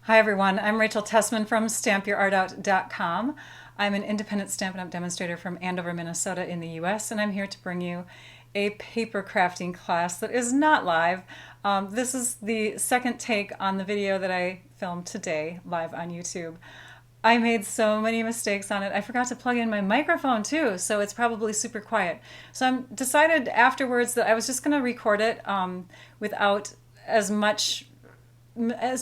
Hi everyone, I'm Rachel Tessman from stampyourartout.com. I'm an independent Stampin' Up! Demonstrator from Andover, Minnesota in the US, and I'm here to bring you a paper crafting class that is not live. This is the second take on the video that I filmed today live on YouTube. I made so many mistakes on it. I forgot to plug in my microphone too, so it's probably super quiet. So I decided afterwards that I was just going to record it without as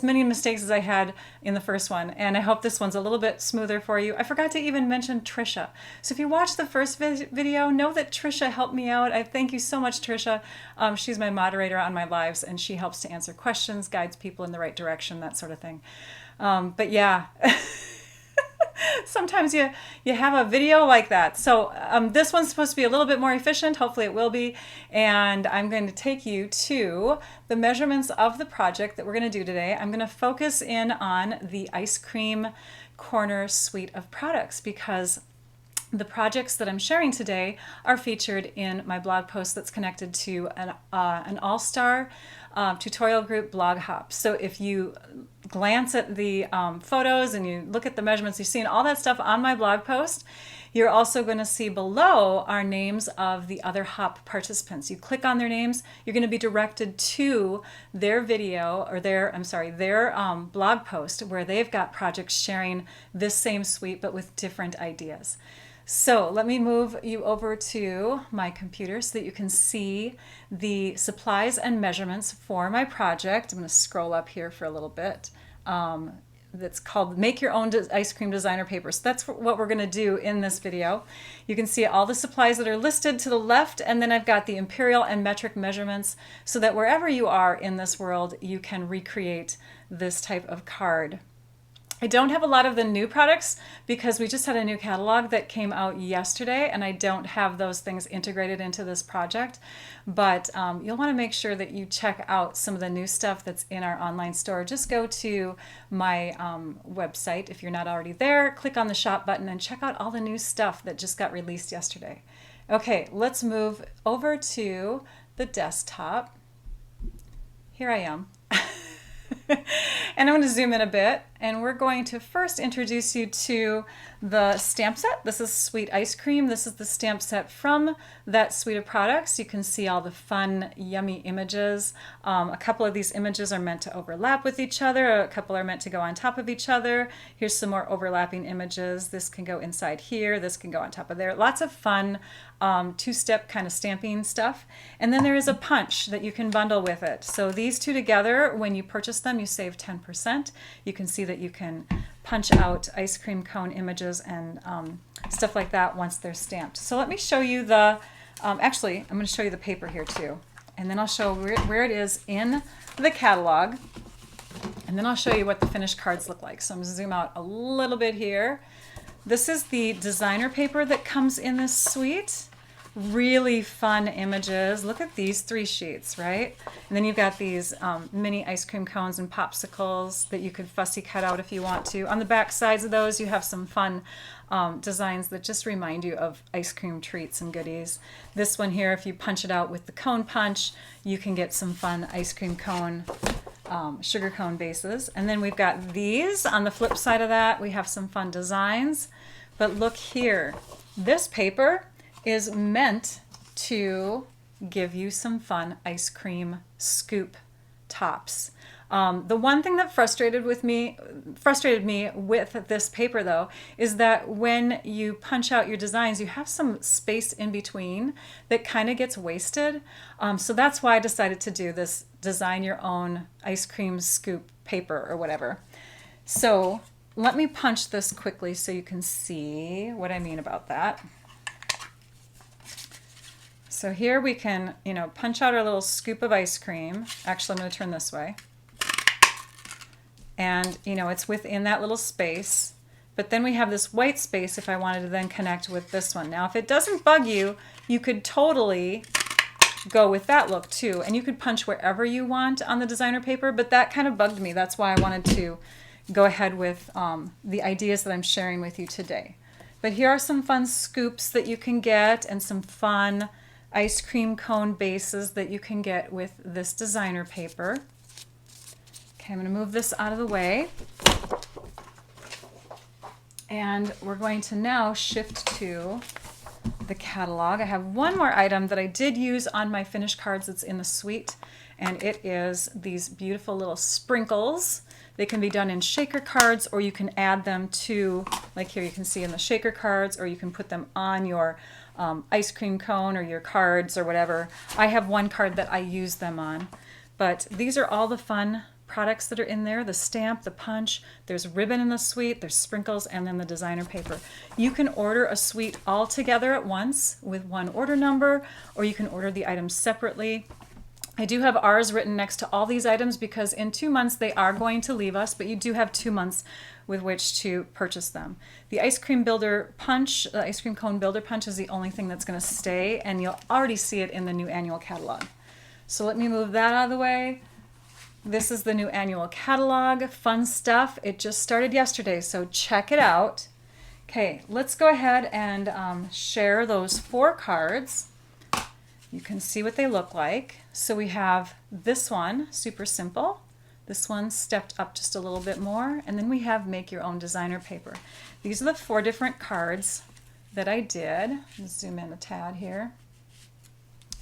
many mistakes as I had in the first one, and I hope this one's a little bit smoother for you. I forgot to even mention Trisha. So if you watched the first video, know that Trisha helped me out. I thank you so much, Trisha. She's my moderator on my lives, and she helps to answer questions, guides people in the right direction, that sort of thing. But yeah. Sometimes you have a video like that. So this one's supposed to be a little bit more efficient. Hopefully it will be. And I'm going to take you to the measurements of the project that we're going to do today. I'm going to focus in on the ice cream corner suite of products because the projects that I'm sharing today are featured in my blog post that's connected to an all-star tutorial group, Blog Hop. So if you glance at the photos and you look at the measurements, you've seen all that stuff on my blog post. You're also going to see below our names of the other Hop participants. You click on their names, you're going to be directed to their video or their blog post where they've got projects sharing this same suite but with different ideas. So let me move you over to my computer so that you can see the supplies and measurements for my project. I'm going to scroll up here for a little bit. That's called Make Your Own Ice Cream Designer Paper. So that's what we're going to do in this video. You can see all the supplies that are listed to the left, and then I've got the imperial and metric measurements so that wherever you are in this world, you can recreate this type of card. I don't have a lot of the new products because we just had a new catalog that came out yesterday, and I don't have those things integrated into this project. But you'll want to make sure that you check out some of the new stuff that's in our online store. Just go to my website if you're not already there, click on the shop button and check out all the new stuff that just got released yesterday. Okay, let's move over to the desktop. Here I am. And I'm going to zoom in a bit, and we're going to first introduce you to the stamp set. This is Sweet Ice Cream. This is the stamp set from that suite of products. You can see all the fun, yummy images. A couple of these images are meant to overlap with each other. A couple are meant to go on top of each other. Here's some more overlapping images. This can go inside here. This can go on top of there. Lots of fun two-step kind of stamping stuff. And then there is a punch that you can bundle with it. So these two together, when you purchase them, you save 10%. You can see that you can punch out ice cream cone images and stuff like that once they're stamped. So let me show you the, actually, I'm going to show you the paper here too. And then I'll show where it is in the catalog. And then I'll show you what the finished cards look like. So I'm going to zoom out a little bit here. This is the designer paper that comes in this suite. Really fun images. Look at these 3 sheets, right? And then you've got these mini ice cream cones and popsicles that you could fussy cut out if you want to. On the back sides of those, you have some fun designs that just remind you of ice cream treats and goodies. This one here, if you punch it out with the cone punch, you can get some fun ice cream cone sugar cone bases. And then we've got these on the flip side of that. We have some fun designs. But look here, this paper is meant to give you some fun ice cream scoop tops. The one thing that frustrated me with this paper though is that when you punch out your designs, you have some space in between that kind of gets wasted. So that's why I decided to do this design your own ice cream scoop paper or whatever. So let me punch this quickly so you can see what I mean about that. So here we can, punch out our little scoop of ice cream. Actually, I'm going to turn this way. And, it's within that little space. But then we have this white space if I wanted to then connect with this one. Now, if it doesn't bug you, you could totally go with that look too. And you could punch wherever you want on the designer paper, but that kind of bugged me. That's why I wanted to go ahead with the ideas that I'm sharing with you today. But here are some fun scoops that you can get and some fun ice cream cone bases that you can get with this designer paper. Okay, I'm going to move this out of the way. And we're going to now shift to the catalog. I have one more item that I did use on my finished cards that's in the suite, and it is these beautiful little sprinkles. They can be done in shaker cards, or you can add them to, like here you can see in the shaker cards, or you can put them on your ice cream cone or your cards or whatever. I have one card that I use them on. But these are all the fun products that are in there, the stamp, the punch, there's ribbon in the suite, there's sprinkles, and then the designer paper. You can order a suite all together at once with one order number, or you can order the items separately. I do have ours written next to all these items because in 2 months they are going to leave us, but you do have 2 months with which to purchase them. The ice cream builder punch, the ice cream cone builder punch is the only thing that's going to stay, and you'll already see it in the new annual catalog. So let me move that out of the way. This is the new annual catalog, fun stuff. It just started yesterday, so check it out. Okay, let's go ahead and share those 4 cards. You can see what they look like. So we have this one, super simple. This one stepped up just a little bit more. And then we have make your own designer paper. These are the 4 different cards that I did. Let's zoom in a tad here.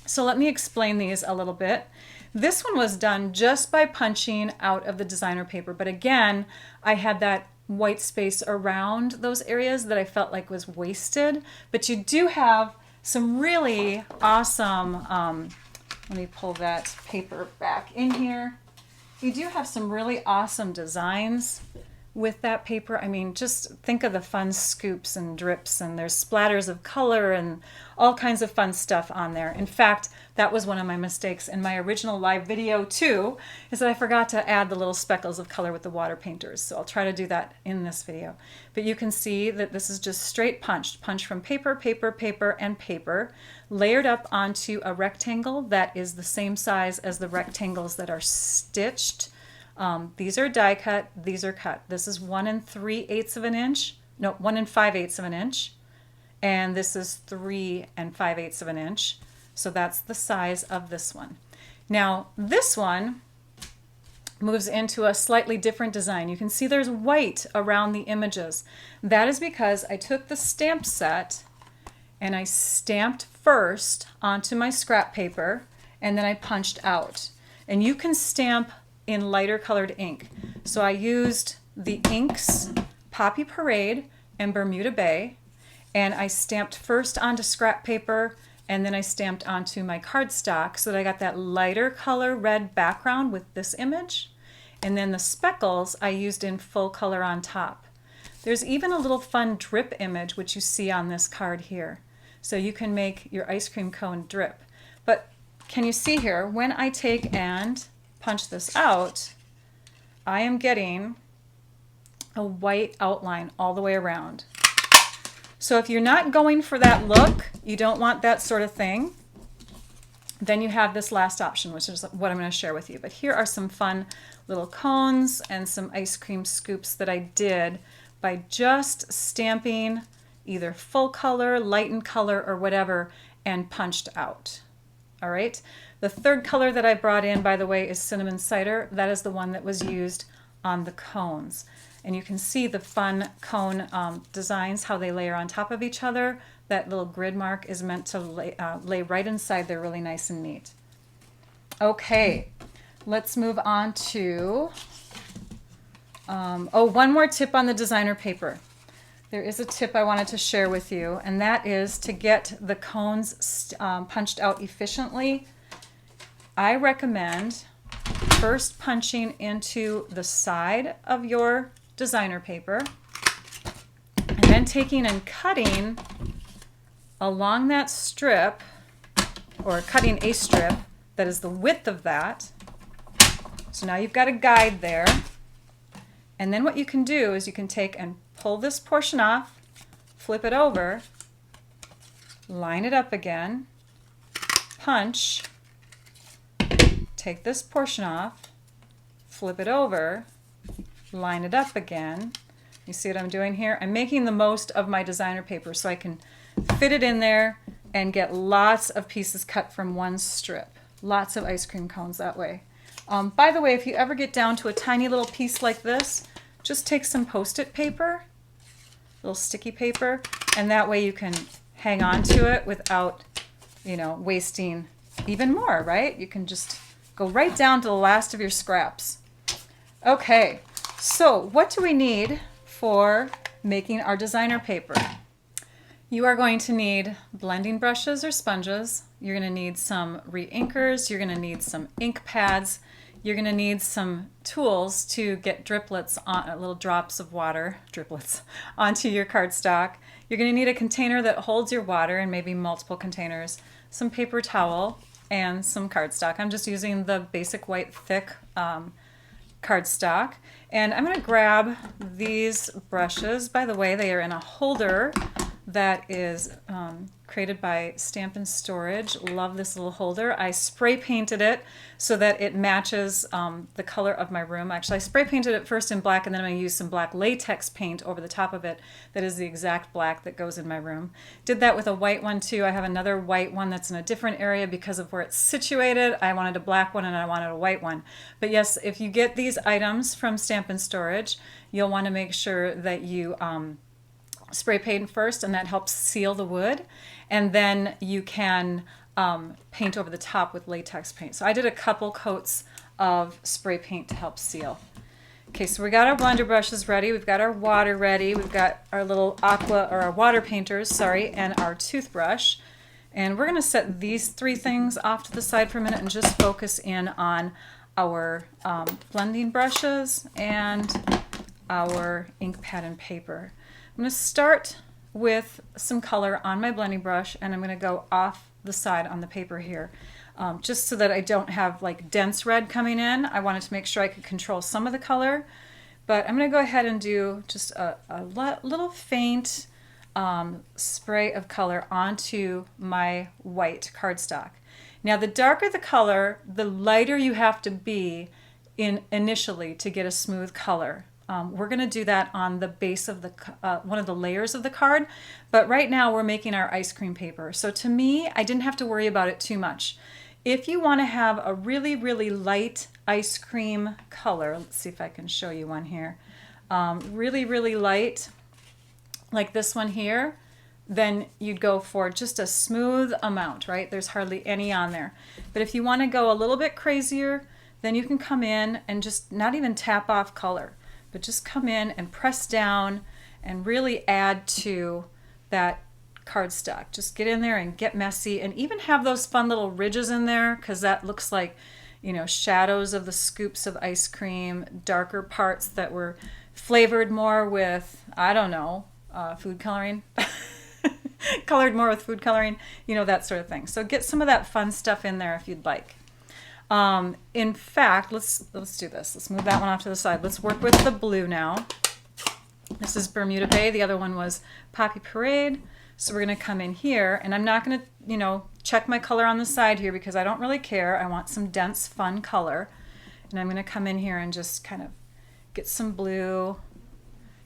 So let me explain these a little bit. This one was done just by punching out of the designer paper, but again, I had that white space around those areas that I felt like was wasted. But you do have some really awesome, let me pull that paper back in here. You do have some really awesome designs with that paper. I mean, just think of the fun scoops and drips, and there's splatters of color and all kinds of fun stuff on there. In fact, that was one of my mistakes in my original live video too, is that I forgot to add the little speckles of color with the water painters. So I'll try to do that in this video. But you can see that this is just straight punched. Punch from paper, paper, paper, and paper, layered up onto a rectangle that is the same size as the rectangles that are stitched. These are die cut, these are cut. This is 1 3/8 of an inch, no, 1 5/8 of an inch, and this is 3 5/8 of an inch. So that's the size of this one. Now this one moves into a slightly different design. You can see there's white around the images. That is because I took the stamp set and I stamped first onto my scrap paper, and then I punched out. And you can stamp in lighter colored ink. So I used the inks Poppy Parade and Bermuda Bay, and I stamped first onto scrap paper, and then I stamped onto my cardstock so that I got that lighter color red background with this image. And then the speckles I used in full color on top. There's even a little fun drip image which you see on this card here. So you can make your ice cream cone drip. But can you see here, when I take and punch this out, I am getting a white outline all the way around. So if you're not going for that look, you don't want that sort of thing, then you have this last option, which is what I'm going to share with you. But here are some fun little cones and some ice cream scoops that I did by just stamping either full color, lightened color, or whatever, and punched out. All right. The third color that I brought in, by the way, is cinnamon cider. That is the one that was used on the cones. And you can see the fun cone designs, how they layer on top of each other. That little grid mark is meant to lay right inside. They're really nice and neat. Okay, let's move on to, one more tip on the designer paper. There is a tip I wanted to share with you, and that is to get the cones punched out efficiently. I recommend first punching into the side of your designer paper and then taking and cutting along that strip, or cutting a strip that is the width of that. So now you've got a guide there. And then what you can do is you can take and pull this portion off, flip it over, line it up again, punch, take this portion off, flip it over, line it up again. You see what I'm doing here? I'm making the most of my designer paper so I can fit it in there and get lots of pieces cut from one strip. Lots of ice cream cones that way. By the way, if you ever get down to a tiny little piece like this, just take some Post-it paper, little sticky paper, and that way you can hang on to it without, wasting even more, right? You can just go right down to the last of your scraps. Okay, so what do we need for making our designer paper? You are going to need blending brushes or sponges. You're going to need some re-inkers. You're going to need some ink pads. You're going to need some tools to get driplets, little drops of water, driplets, onto your cardstock. You're going to need a container that holds your water, and maybe multiple containers, some paper towel, and some cardstock. I'm just using the basic white thick cardstock. And I'm going to grab these brushes. By the way, they are in a holder that is created by Stamp and Storage. Love this little holder. I spray painted it so that it matches the color of my room. Actually, I spray painted it first in black, and then I'm going to use some black latex paint over the top of it that is the exact black that goes in my room. Did that with a white one too. I have another white one that's in a different area because of where it's situated. I wanted a black one and I wanted a white one. But yes, if you get these items from Stamp and Storage, you'll want to make sure that you spray paint first, and that helps seal the wood, and then you can paint over the top with latex paint. So I did a couple coats of spray paint to help seal. Okay, so we got our blender brushes ready, we've got our water ready, we've got our little our water painters, sorry, and our toothbrush. And we're going to set these three things off to the side for a minute and just focus in on our blending brushes and our ink pad and paper. I'm going to start with some color on my blending brush, and I'm going to go off the side on the paper here, just so that I don't have like dense red coming in. I wanted to make sure I could control some of the color, but I'm going to go ahead and do just a little faint spray of color onto my white cardstock. Now, the darker the color, the lighter you have to be initially to get a smooth color. We're going to do that on the base of the one of the layers of the card, but right now we're making our ice cream paper. So to me, I didn't have to worry about it too much. If you want to have a really, really light ice cream color, let's see if I can show you one here, really, really light, like this one here, then you'd go for just a smooth amount, right? There's hardly any on there. But if you want to go a little bit crazier, then you can come in and just not even tap off color, but just come in and press down and really add to that cardstock. Just get in there and get messy, and even have those fun little ridges in there, because that looks like, shadows of the scoops of ice cream, darker parts that were flavored more with, I don't know, food coloring, colored more with food coloring, that sort of thing. So get some of that fun stuff in there if you'd like. In fact, let's do this. Let's move that one off to the side. Let's work with the blue now. This is Bermuda Bay. The other one was Poppy Parade. So we're going to come in here, and I'm not going to, check my color on the side here because I don't really care. I want some dense, fun color. And I'm going to come in here and just kind of get some blue,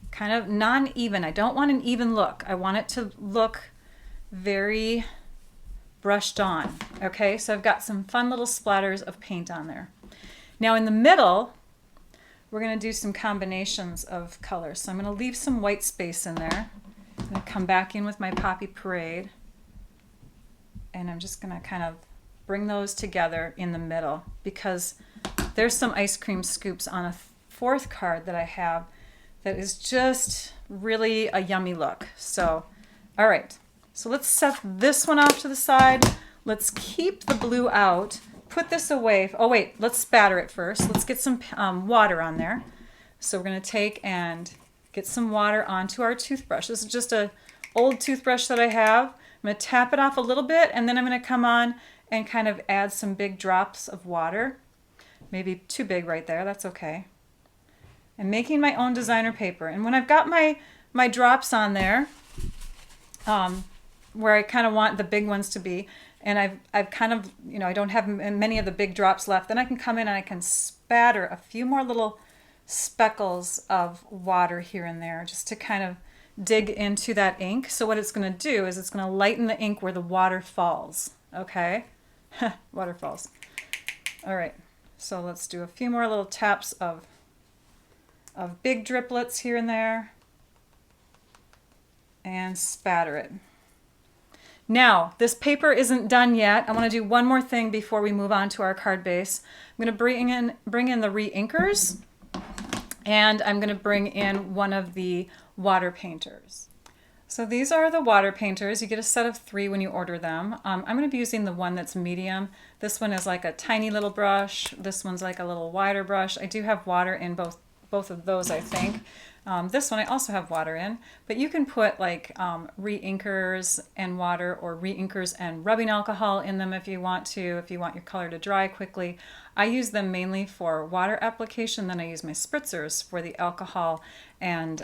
kind of non-even. I don't want an even look. I want it to look very brushed on. Okay, so I've got some fun little splatters of paint on there. Now in the middle, we're going to do some combinations of colors. So I'm going to leave some white space in there. I'm going to come back in with my Poppy Parade, and I'm just going to kind of bring those together in the middle, because there's some ice cream scoops on a fourth card that I have that is just really a yummy look. So, all right. So let's set this one off to the side. Let's keep the blue out. Put this away. Oh wait, let's spatter it first. Let's get some water on there. So we're going to take and get some water onto our toothbrush. This is just an old toothbrush that I have. I'm going to tap it off a little bit, and then I'm going to come on and kind of add some big drops of water. Maybe too big right there. That's okay. I'm making my own designer paper. And when I've got my drops on there, where I kind of want the big ones to be, and I've kind of, I don't have many of the big drops left, then I can come in and I can spatter a few more little speckles of water here and there, just to kind of dig into that ink. So what it's going to do is it's going to lighten the ink where the water falls. Okay? Water falls. All right. So let's do a few more little taps of big driplets here and there and spatter it. Now, this paper isn't done yet. I want to do one more thing before we move on to our card base. I'm going to bring in the re-inkers, and I'm going to bring in one of the water painters. So these are the water painters. You get a set of 3 when you order them. I'm going to be using the one that's medium. This one is like a tiny little brush. This one's like a little wider brush. I do have water in both of those, I think. This one I also have water in, but you can put like re-inkers and water, or re-inkers and rubbing alcohol in them if you want to, if you want your color to dry quickly. I use them mainly for water application, then I use my spritzers for the alcohol and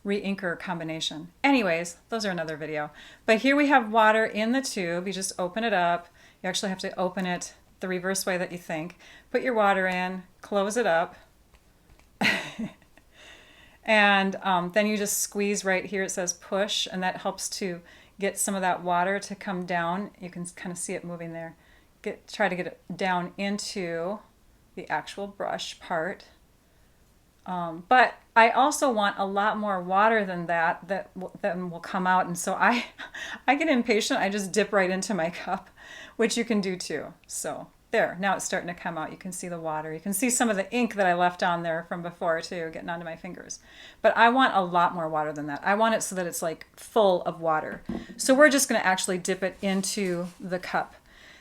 re-inker combination. Anyways, those are another video. But here we have water in the tube. You just open it up. You actually have to open it the reverse way that you think. Put your water in, close it up. And then you just squeeze right here. It says push, and that helps to get some of that water to come down. You can kind of see it moving there. Try to get it down into the actual brush part. But I also want a lot more water than that will come out. And so I get impatient. I just dip right into my cup, which you can do too. So there, now it's starting to come out. You can see the water. You can see some of the ink that I left on there from before too, getting onto my fingers. But I want a lot more water than that. I want it so that it's like full of water. So we're just going to actually dip it into the cup.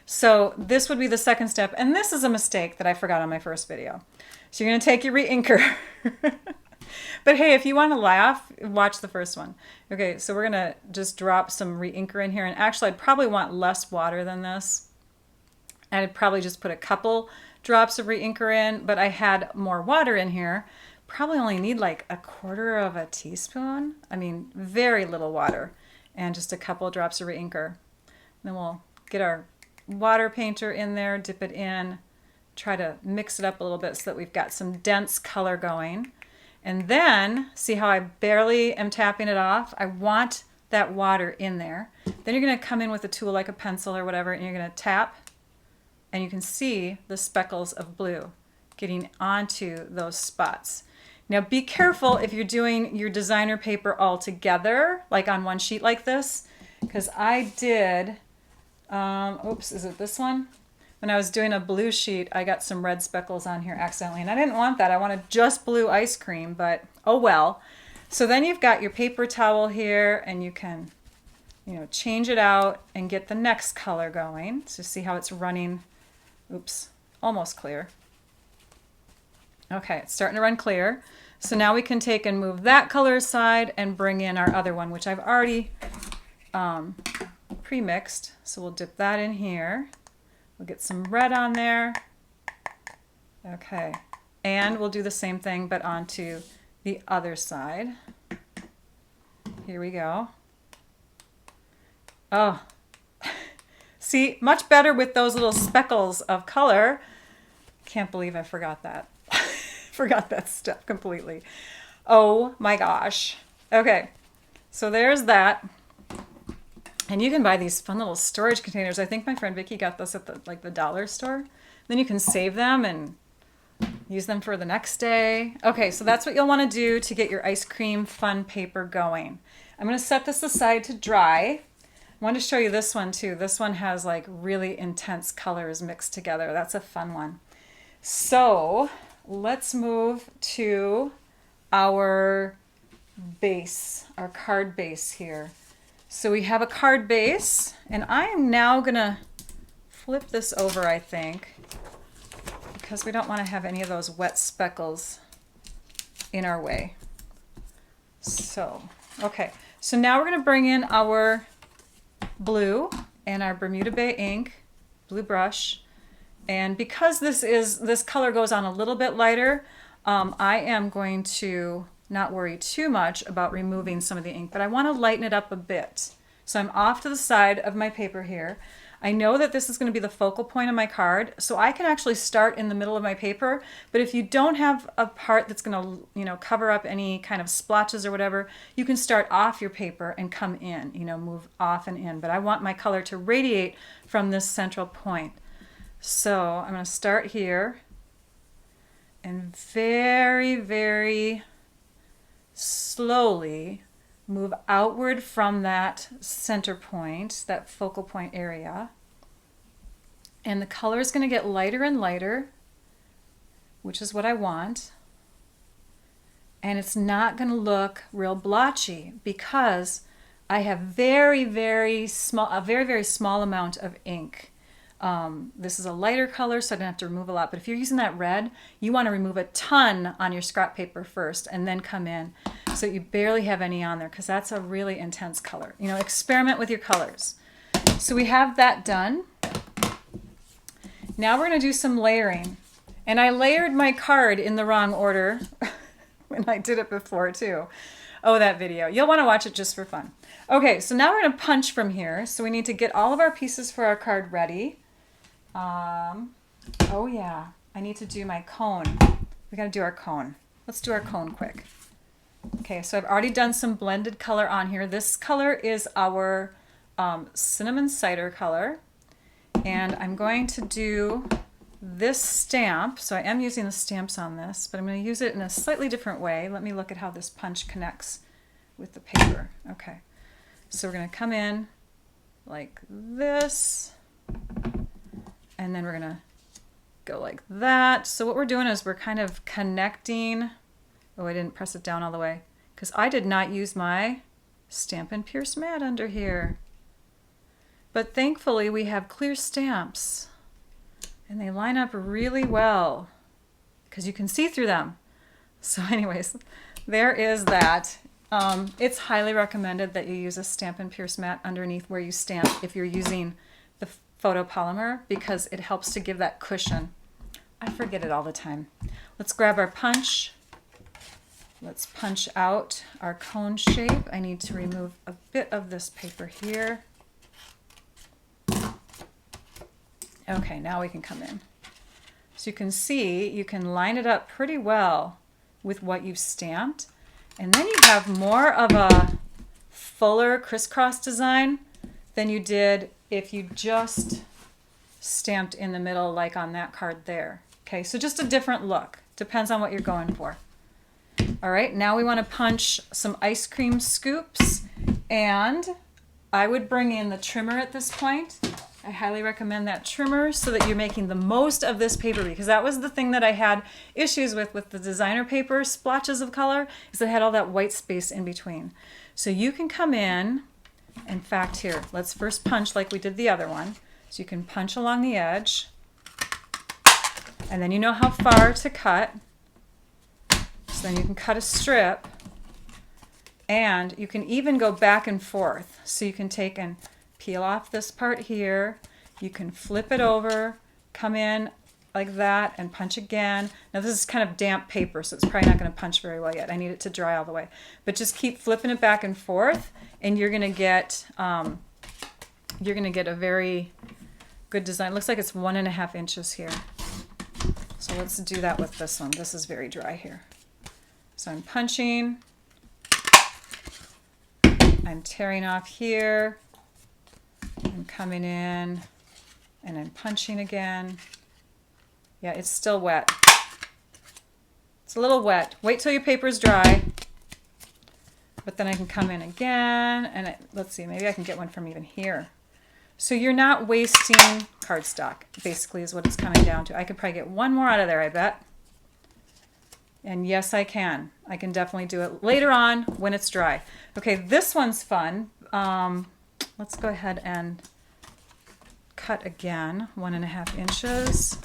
So this would be the second step. And this is a mistake that I forgot on my first video. So you're going to take your re-inker. But hey, if you want to laugh, watch the first one. Okay, so we're going to just drop some re-inker in here. And actually, I'd probably want less water than this. And I'd probably just put a couple drops of re-inker in, but I had more water in here. Probably only need like 1/4 teaspoon. I mean, very little water, and just a couple of drops of re-inker. Then we'll get our water painter in there, dip it in, try to mix it up a little bit so that we've got some dense color going. And then, see how I barely am tapping it off? I want that water in there. Then you're going to come in with a tool like a pencil or whatever, and you're going to tap. And you can see the speckles of blue getting onto those spots. Now be careful if you're doing your designer paper all together, like on one sheet like this, because I did, oops, is it this one? When I was doing a blue sheet, I got some red speckles on here accidentally, and I didn't want that. I wanted just blue ice cream, but oh well. So then you've got your paper towel here, and you can, change it out and get the next color going. So see how it's running. Oops, almost clear. Okay, it's starting to run clear. So now we can take and move that color aside and bring in our other one, which I've already pre-mixed. So we'll dip that in here. We'll get some red on there. Okay, and we'll do the same thing, but onto the other side. Here we go. Oh. See, much better with those little speckles of color. Can't believe I forgot that. Forgot that step completely. Oh my gosh. Okay, so there's that. And you can buy these fun little storage containers. I think my friend Vicky got this at the dollar store. Then you can save them and use them for the next day. Okay, so that's what you'll want to do to get your ice cream fun paper going. I'm going to set this aside to dry. I wanted to show you this one too. This one has like really intense colors mixed together. That's a fun one. So let's move to our base, our card base here. So we have a card base, and I am now gonna flip this over, I think, because we don't want to have any of those wet speckles in our way. So, okay. So now we're gonna bring in our blue and our Bermuda Bay ink, blue brush, and because this color goes on a little bit lighter, I am going to not worry too much about removing some of the ink, but I want to lighten it up a bit. So I'm off to the side of my paper here. I know that this is going to be the focal point of my card, so I can actually start in the middle of my paper, but if you don't have a part that's going to, cover up any kind of splotches or whatever, you can start off your paper and come in, move off and in. But I want my color to radiate from this central point. So I'm going to start here and very, very slowly move outward from that center point, that focal point area. And the color is going to get lighter and lighter, which is what I want. And it's not going to look real blotchy because I have a very, very small amount of ink. This is a lighter color, so I don't have to remove a lot. But if you're using that red, you want to remove a ton on your scrap paper first and then come in so you barely have any on there, because that's a really intense color. You know, experiment with your colors. So we have that done. Now we're going to do some layering. And I layered my card in the wrong order when I did it before too. Oh, that video. You'll want to watch it just for fun. Okay, so now we're going to punch from here. So we need to get all of our pieces for our card ready. Oh yeah, I need to do my cone. We got to do our cone. Let's do our cone quick. Okay, so I've already done some blended color on here. This color is our cinnamon cider color. And I'm going to do this stamp. So I am using the stamps on this, but I'm going to use it in a slightly different way. Let me look at how this punch connects with the paper. Okay, so we're going to come in like this, and then we're going to go like that. So what we're doing is we're kind of connecting. Oh, I didn't press it down all the way because I did not use my Stampin' Pierce mat under here. But thankfully we have clear stamps and they line up really well because you can see through them. So anyways, there is that. It's highly recommended that you use a Stampin' Pierce mat underneath where you stamp if you're using the photopolymer, because it helps to give that cushion. I forget it all the time. Let's grab our punch. Let's punch out our cone shape. I need to remove a bit of this paper here. Okay, now we can come in. So you can see, you can line it up pretty well with what you've stamped. And then you have more of a fuller crisscross design than you did if you just stamped in the middle like on that card there. Okay, so just a different look. Depends on what you're going for. All right, now we want to punch some ice cream scoops, and I would bring in the trimmer at this point. I highly recommend that trimmer so that you're making the most of this paper, because that was the thing that I had issues with the designer paper splotches of color, is it had all that white space in between. So you can come in fact, here, let's first punch like we did the other one. So you can punch along the edge, and then you know how far to cut. So then you can cut a strip, and you can even go back and forth. So you can take and peel off this part here. You can flip it over, come in like that, and punch again. Now this is kind of damp paper, so it's probably not going to punch very well yet. I need it to dry all the way. But just keep flipping it back and forth, and you're going to get a very good design. It looks like it's 1.5 inches here. So let's do that with this one. This is very dry here. So I'm punching, I'm tearing off here, I'm coming in, and I'm punching again. Yeah, it's still wet. It's a little wet. Wait till your paper's dry. But then I can come in again, and let's see, maybe I can get one from even here. So you're not wasting cardstock, basically is what it's coming down to. I could probably get one more out of there, I bet. And yes, I can. I can definitely do it later on when it's dry. Okay, this one's fun. Let's go ahead and cut again, 1.5 inches.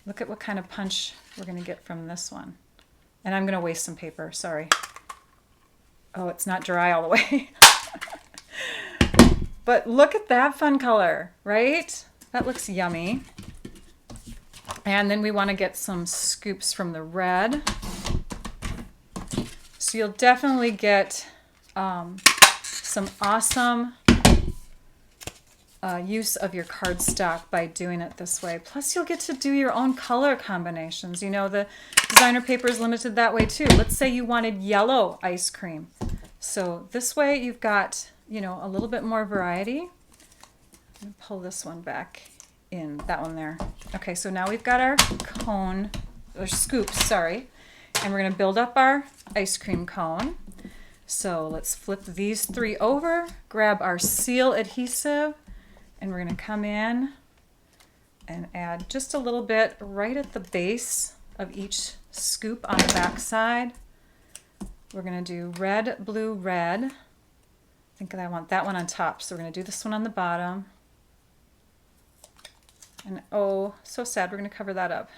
Look at what kind of punch we're going to get from this one. And I'm going to waste some paper, sorry. Oh, it's not dry all the way. But look at that fun color, right? That looks yummy. And then we want to get some scoops from the red. So you'll definitely get some awesome use of your cardstock by doing it this way. Plus you'll get to do your own color combinations. You know, the designer paper is limited that way too. Let's say you wanted yellow ice cream. So this way you've got, you know, a little bit more variety. I'm going to pull this one back in that one there. Okay, so now we've got our cone, or scoops, sorry, and we're gonna build up our ice cream cone. So let's flip these 3 over, grab our seal adhesive, and we're gonna come in and add just a little bit right at the base of each scoop on the back side. We're gonna do red, blue, red. I think that I want that one on top, so we're gonna do this one on the bottom. And oh, so sad, we're gonna cover that up.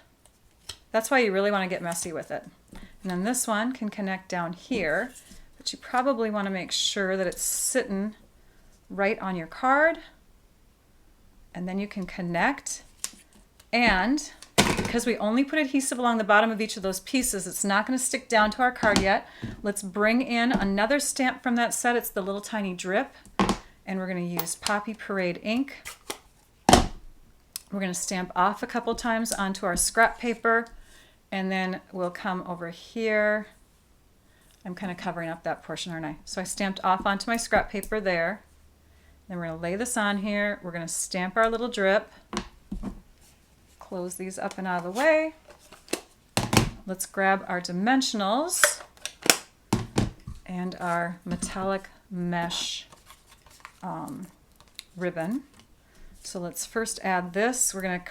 That's why you really wanna get messy with it. And then this one can connect down here, but you probably wanna make sure that it's sitting right on your card. And then you can connect. And because we only put adhesive along the bottom of each of those pieces, it's not gonna stick down to our card yet. Let's bring in another stamp from that set. It's the little tiny drip. And we're gonna use Poppy Parade ink. We're going to stamp off a couple times onto our scrap paper, and then we'll come over here. I'm kind of covering up that portion, aren't I? So I stamped off onto my scrap paper there. Then we're going to lay this on here. We're going to stamp our little drip. Close these up and out of the way. Let's grab our dimensionals and our metallic mesh ribbon. So let's first add this. We're going to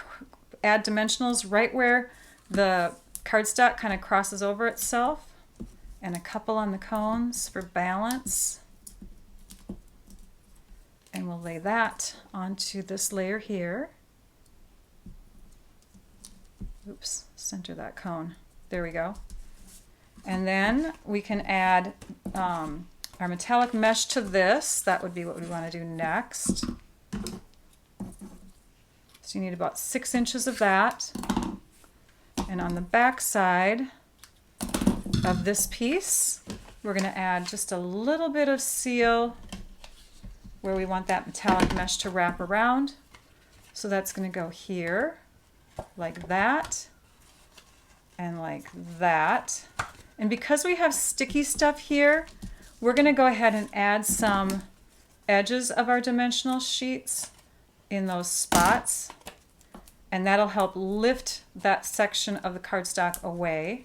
add dimensionals right where the cardstock kind of crosses over itself, and a couple on the cones for balance. And we'll lay that onto this layer here. Oops, center that cone. There we go. And then we can add our metallic mesh to this. That would be what we want to do next. So you need about 6 inches of that. And on the back side of this piece, we're going to add just a little bit of seal where we want that metallic mesh to wrap around. So that's going to go here, like that, and like that. And because we have sticky stuff here, we're going to go ahead and add some edges of our dimensional sheets in those spots, and that'll help lift that section of the cardstock away.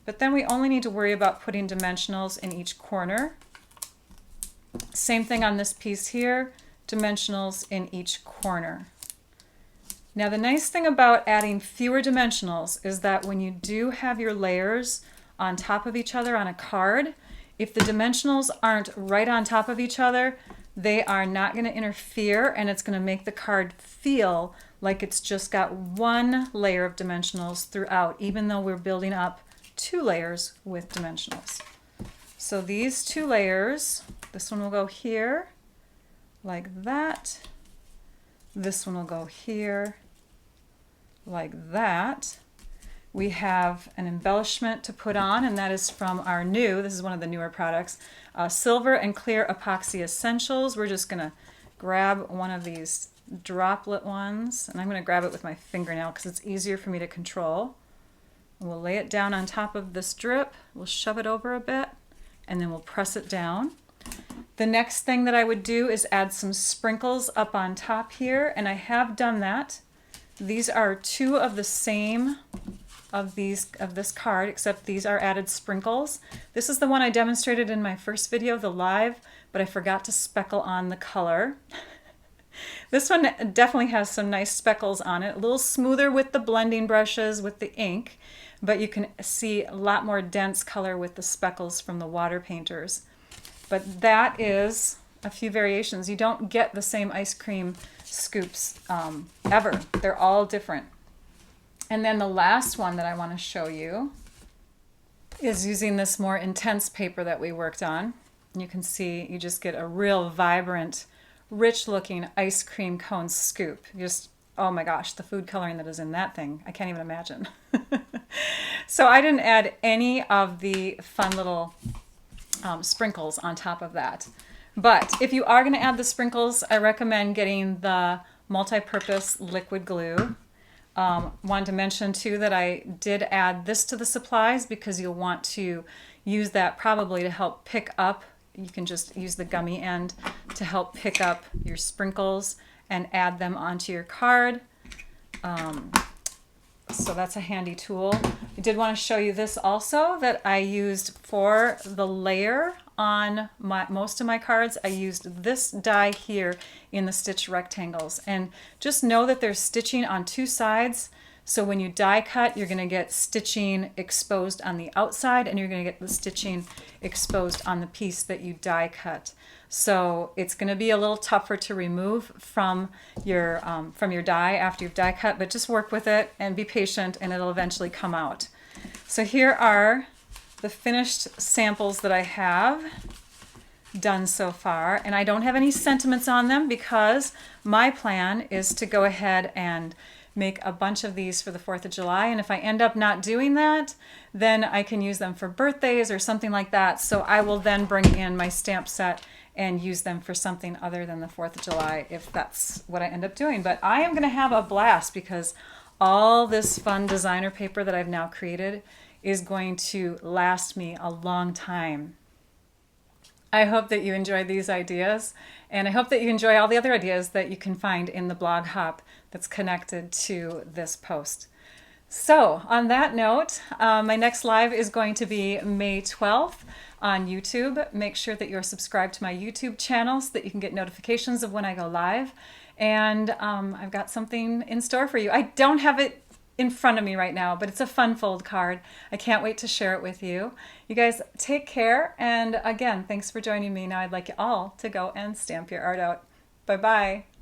But then we only need to worry about putting dimensionals in each corner. Same thing on this piece here, dimensionals in each corner. Now the nice thing about adding fewer dimensionals is that when you do have your layers on top of each other on a card, if the dimensionals aren't right on top of each other, they are not going to interfere, and it's going to make the card feel like it's just got one layer of dimensionals throughout, even though we're building up 2 layers with dimensionals. So these 2 layers, this one will go here, like that. This one will go here, like that. We have an embellishment to put on, and that is from our this is one of the newer products, Silver and Clear Epoxy Essentials. We're just going to grab one of these droplet ones, and I'm going to grab it with my fingernail because it's easier for me to control. And we'll lay it down on top of this drip. We'll shove it over a bit, and then we'll press it down. The next thing that I would do is add some sprinkles up on top here, and I have done that. These are 2 of the same of this card, except these are added sprinkles. This is the one I demonstrated in my first video, the live, but I forgot to speckle on the color. This one definitely has some nice speckles on it, a little smoother with the blending brushes with the ink, but you can see a lot more dense color with the speckles from the water painters. But that is a few variations. You don't get the same ice cream scoops ever. They're all different. And then the last one that I want to show you is using this more intense paper that we worked on. You can see you just get a real vibrant, rich looking ice cream cone scoop. Just, oh my gosh, the food coloring that is in that thing, I can't even imagine. So I didn't add any of the fun little sprinkles on top of that. But if you are going to add the sprinkles, I recommend getting the multi-purpose liquid glue. Wanted to mention too that I did add this to the supplies because you'll want to use that probably to help pick up. You can just use the gummy end to help pick up your sprinkles and add them onto your card. So that's a handy tool. I did want to show you this also that I used for the layer on most of my cards. I used this die here in the stitch rectangles, and just know that there's stitching on two sides. So when you die cut, you're going to get stitching exposed on the outside, and you're going to get the stitching exposed on the piece that you die cut. So it's going to be a little tougher to remove from your die after you've die cut, but just work with it and be patient, and it'll eventually come out. So here are the finished samples that I have done so far, and I don't have any sentiments on them because my plan is to go ahead and make a bunch of these for the 4th of July, and if I end up not doing that, then I can use them for birthdays or something like that. So I will then bring in my stamp set and use them for something other than the 4th of July if that's what I end up doing. But I am going to have a blast because all this fun designer paper that I've now created is going to last me a long time. I hope that you enjoyed these ideas, and I hope that you enjoy all the other ideas that you can find in the blog hop that's connected to this post. So on that note, my next live is going to be May 12th on YouTube. Make sure that you're subscribed to my YouTube channel so that you can get notifications of when I go live. And I've got something in store for you. I don't have it in front of me right now, but it's a fun fold card. I can't wait to share it with you. You guys take care, and again, thanks for joining me. Now I'd like you all to go and stamp your art out. Bye-bye.